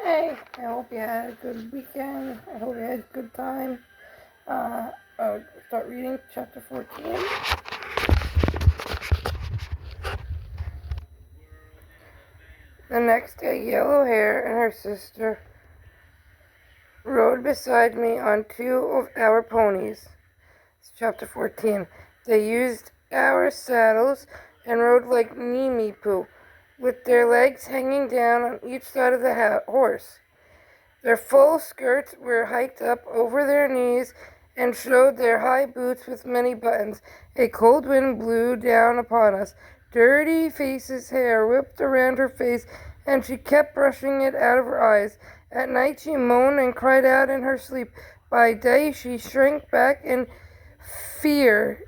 Hey, I hope you had a good weekend. I hope you had a good time. I'll start reading chapter 14. The next day, Yellow Hair and her sister rode beside me on two of our ponies. It's chapter 14. They used our saddles and rode like Nimi-Poo, with their legs hanging down on each side of the horse. Their full skirts were hiked up over their knees and showed their high boots with many buttons. A cold wind blew down upon us. Dirty Face's hair whipped around her face, and she kept brushing it out of her eyes. At night she moaned and cried out in her sleep. By day she shrank back in fear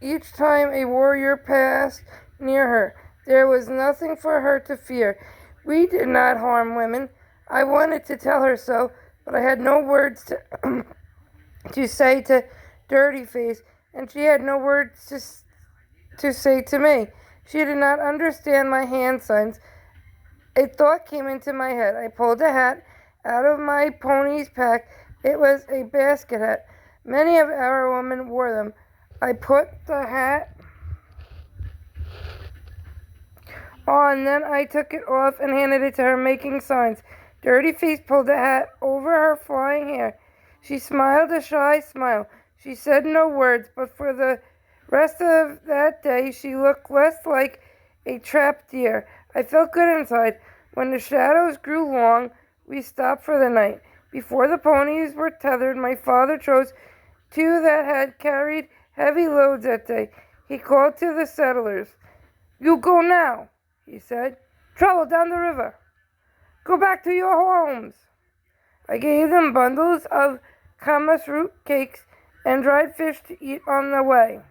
each time a warrior passed near her. There was nothing for her to fear. We did not harm women. I wanted to tell her so, but I had no words to say to Dirty Face, and she had no words to say to me. She did not understand my hand signs. A thought came into my head. I pulled a hat out of my pony's pack. It was a basket hat. Many of our women wore them. I put the hat on, then I took it off and handed it to her, making signs. Dirty Face pulled the hat over her flying hair. She smiled a shy smile. She said no words, but for the rest of that day she looked less like a trapped deer. I felt good inside. When the shadows grew long, we stopped for the night. Before the ponies were tethered, my father chose two that had carried heavy loads that day. He called to the settlers. "You go now," he said. "Travel down the river. Go back to your homes." I gave them bundles of camas root cakes and dried fish to eat on the way.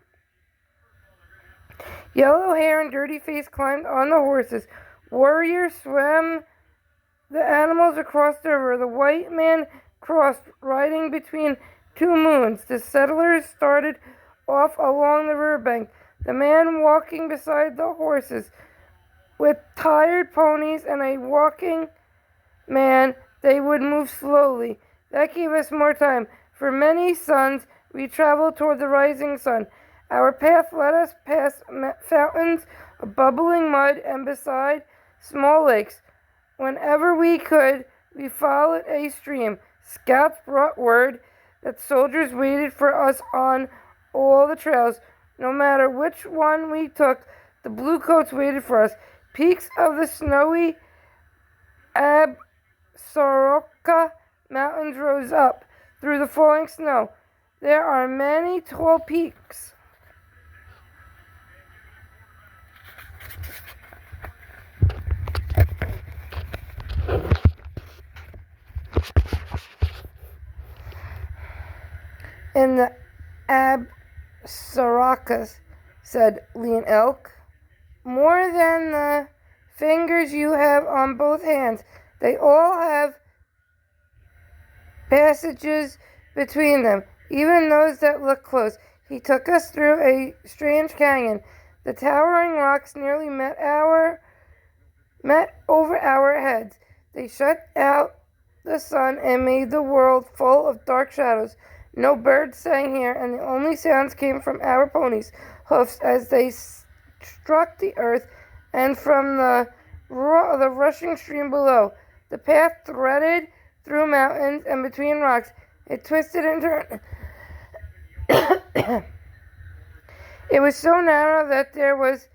Yellow Hair and Dirty Face climbed on the horses. Warrior swam the animals across the river. The white man crossed, riding between two moons. The settlers started off along the riverbank, the man walking beside the horses. With tired ponies and a walking man, they would move slowly. That gave us more time. For many suns, we traveled toward the rising sun. Our path led us past fountains of bubbling mud and beside small lakes. Whenever we could, we followed a stream. Scouts brought word that soldiers waited for us on all the trails. No matter which one we took, the bluecoats waited for us. Peaks of the snowy Absaroka Mountains rose up through the falling snow. There are many tall peaks. In the Absarokas, said Lean Elk. "More than the fingers you have on both hands. They all have passages between them, even those that look close." He took us through a strange canyon. The towering rocks nearly met over our heads. They shut out the sun and made the world full of dark shadows. No birds sang here, and the only sounds came from our ponies' hoofs as they struck the earth and from the roar of the rushing stream below. The path threaded through mountains and between rocks. It twisted and turned. It was so narrow that there was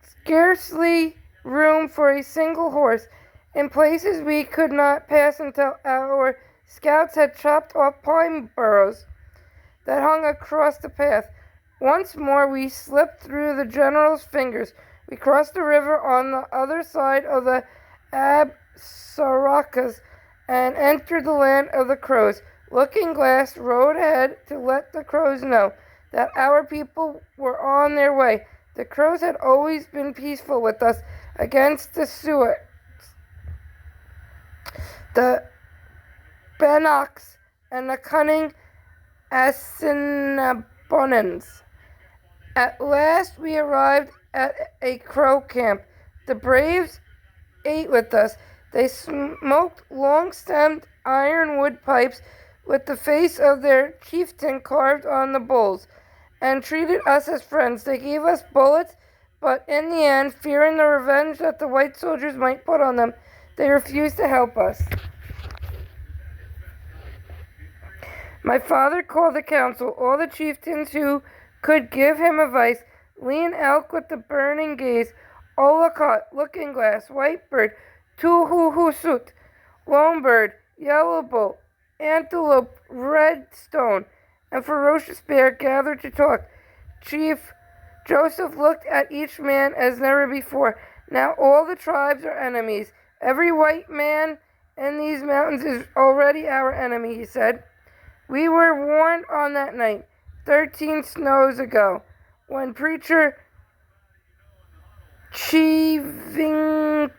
scarcely room for a single horse. In places we could not pass until our scouts had chopped off pine boughs that hung across the path. Once more we slipped through the general's fingers. We crossed the river on the other side of the Absarokas and entered the land of the crows. Looking Glass rode ahead to let the crows know that our people were on their way. The crows had always been peaceful with us against the Sioux, the Bannocks, and the cunning Assiniboines. At last we arrived at a crow camp. The braves ate with us. They smoked long-stemmed ironwood pipes with the face of their chieftain carved on the bowls, and treated us as friends. They gave us bullets, but in the end, fearing the revenge that the white soldiers might put on them, they refused to help us. My father called the council, all the chieftains who could give him advice: Lean Elk with the burning gaze, Olacott, Looking Glass, Whitebird, Tuhuhusut, Longbird, Yellow Bull, Antelope, Redstone, and Ferocious Bear gathered to talk. Chief Joseph looked at each man as never before. Now all the tribes are enemies. Every white man in these mountains is already our enemy, he said. We were warned on that night, 13 snows ago, when Preacher Chivington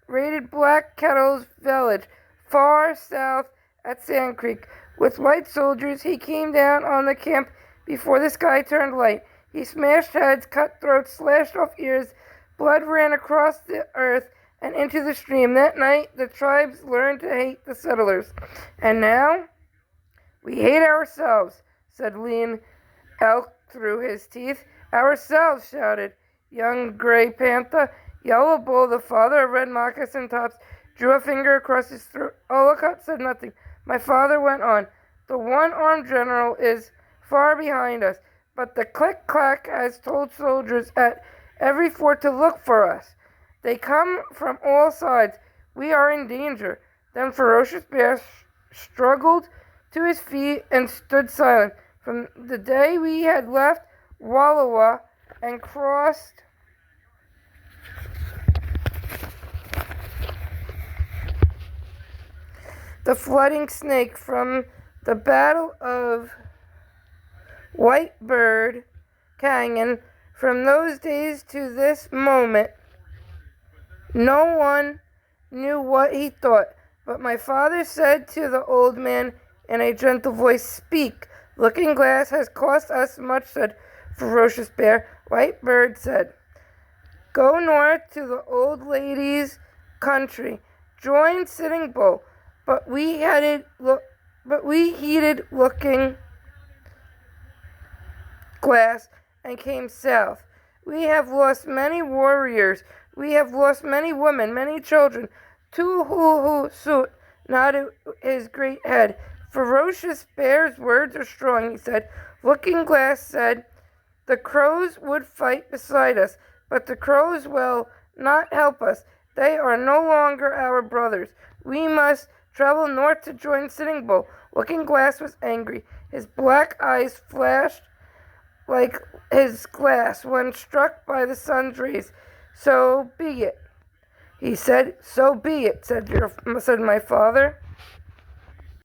raided Black Kettle's village, far south at Sand Creek. With white soldiers, he came down on the camp before the sky turned light. He smashed heads, cut throats, slashed off ears. Blood ran across the earth and into the stream. That night, the tribes learned to hate the settlers. And now, we hate ourselves, said Lean Elk through his teeth. Ourselves, shouted Young Gray Panther. Yellow Bull, the father of Red Moccasin Tops, drew a finger across his throat. Olacott said nothing. My father went on. The one-armed general is far behind us, but the click-clack has told soldiers at every fort to look for us. They come from all sides. We are in danger. Then Ferocious Bear struggled to his feet and stood silent. From the day we had left Wallowa and crossed the flooding Snake, from the Battle of Whitebird Canyon, from those days to this moment, no one knew what he thought. But my father said to the old man in a gentle voice, Speak. Looking Glass has cost us much, said Ferocious Bear. Whitebird said, Go north to the old lady's country. Join Sitting Bull. But we heeded Looking Glass and came south. We have lost many warriors. We have lost many women, many children. Tuhuhusut nodded his great head. Ferocious Bear's words are strong, he said. Looking Glass said, The crows would fight beside us, but the crows will not help us. They are no longer our brothers. We must travel north to join Sitting Bull. Looking Glass was angry. His black eyes flashed like his glass when struck by the sun's rays. So be it, he said. So be it, said my father.